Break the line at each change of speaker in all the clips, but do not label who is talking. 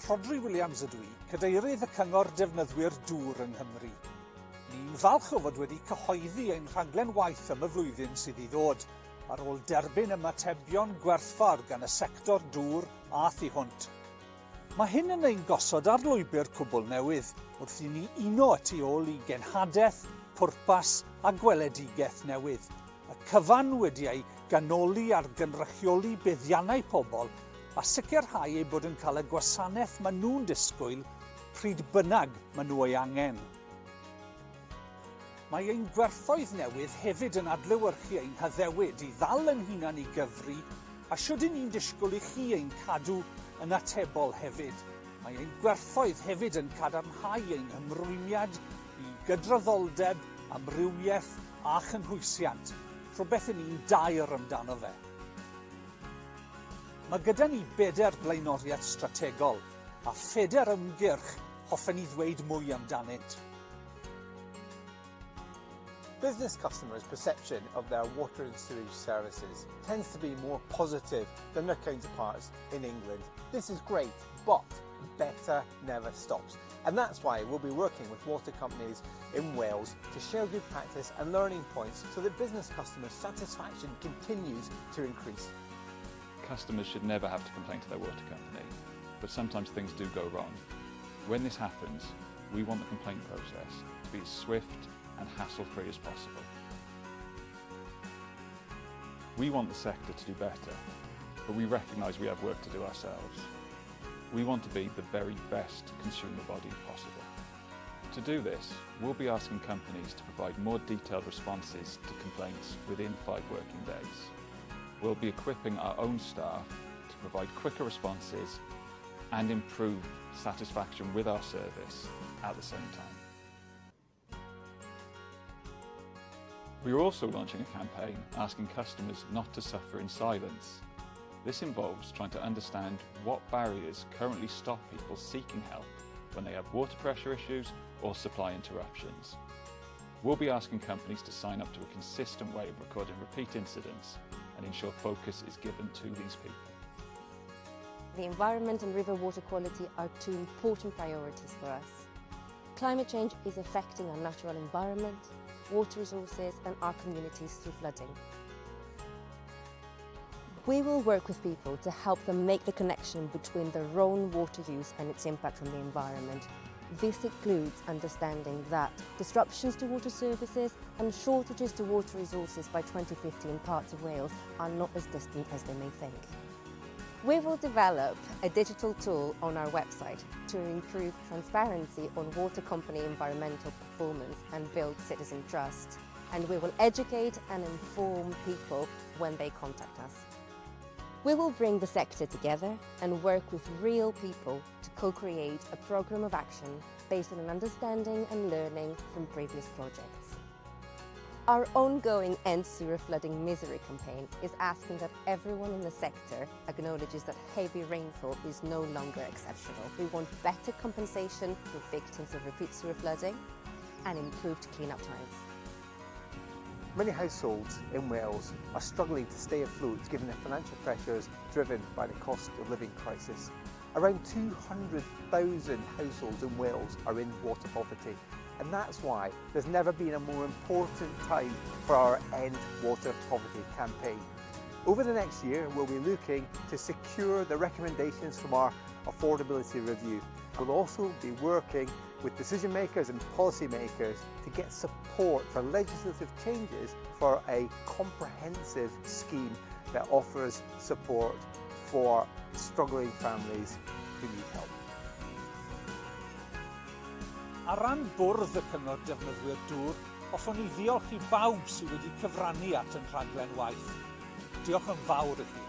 Rhodri Williams ydw i, cadeirydd y Cyngor Defnyddwyr Dŵr yng Nghymru. Ni'n falch o fod wedi cyhoeddi ein rhaglen waith am y flwyddyn sydd i ddod, ar ôl derbyn ymatebion gwerthfawr gan y sector dŵr a thu hwnt. Mae hyn yn ein gosod ar lwybr cwbl newydd, wrth i ni uno y tu ôl i cenhadaeth, pwrpas a gweledigaeth newydd. Y cyfan wedi ei ganoli ar gynrychioli buddiannau pobl a sicrhau eu bod yn cael y gwasanaeth maen nhw'n disgwyl pryd bynnag maen nhw ei angen. Mae ein werthoedd newydd hefyd yn adlewyrchu ein hyddewid i ddal yn hunan i gyfri a siwr ni'n disgwyl i chi ein cadw yn atebol hefyd. Mae ein gwerthoedd hefyd yn cadarnhau ein hymrwymiad i gydraddoldeb, amrywiaeth a chynhwysiant, rhywbeth i ni'n dair amdano fe. Mae gyda ni 4 blaenoriaeth strategol a 4 ymgyrch hoffen i ddweud mwy amdanynt.
Business customers' perception of their water and sewage services tends to be more positive than their counterparts in England. This is great, but better never stops. And that's why we'll be working with water companies in Wales to share good practice and learning points so that business customers' satisfaction continues to increase.
Customers should never have to complain to their water company, but sometimes things do go wrong. When this happens, we want the complaint process to be as swift and hassle-free as possible. We want the sector to do better, but we recognise we have work to do ourselves. We want to be the very best consumer body possible. To do this, we'll be asking companies to provide more detailed responses to complaints within 5 working days. We'll be equipping our own staff to provide quicker responses and improve satisfaction with our service at the same time. We are also launching a campaign asking customers not to suffer in silence. This involves trying to understand what barriers currently stop people seeking help when they have water pressure issues or supply interruptions. We'll be asking companies to sign up to a consistent way of recording repeat incidents and ensure focus is given to these people.
The environment and river water quality are 2 important priorities for us. Climate change is affecting our natural environment, water resources and our communities through flooding. We will work with people to help them make the connection between their own water use and its impact on the environment. This includes understanding that disruptions to water services and shortages to water resources by 2050 in parts of Wales are not as distant as they may think. We will develop a digital tool on our website to improve transparency on water company environmental performance and build citizen trust. And we will educate and inform people when they contact us. We will bring the sector together and work with real people to co-create a programme of action based on an understanding and learning from previous projects. Our ongoing End Sewer Flooding Misery campaign is asking that everyone in the sector acknowledges that heavy rainfall is no longer exceptional. We want better compensation for victims of repeat sewer flooding and improved clean-up times.
Many households in Wales are struggling to stay afloat given the financial pressures driven by the cost of living crisis. Around 200,000 households in Wales are in water poverty, and that's why there's never been a more important time for our End Water Poverty campaign. Over the next year, we'll be looking to secure the recommendations from our affordability review. We'll also be working with decision makers and policy makers to get support for legislative changes for a comprehensive scheme that offers support for struggling families who need help.
Ar ran bwrdd y Cyngor Defnyddwyr Dŵr, hoffwn i ddiolch i bawb sydd wedi cyfrannu at ein rhaglen waith. Diolch yn fawr i chi.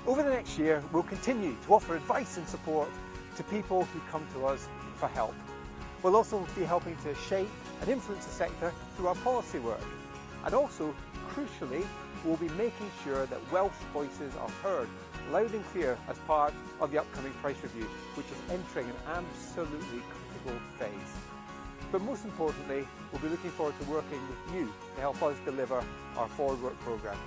Over the next year, we'll continue to offer advice and support to people who come to us for help. We'll also be helping to shape and influence the sector through our policy work. And also, crucially, we'll be making sure that Welsh voices are heard loud and clear as part of the upcoming price review, which is entering an absolutely critical phase. But most importantly, we'll be looking forward to working with you to help us deliver our forward work programme.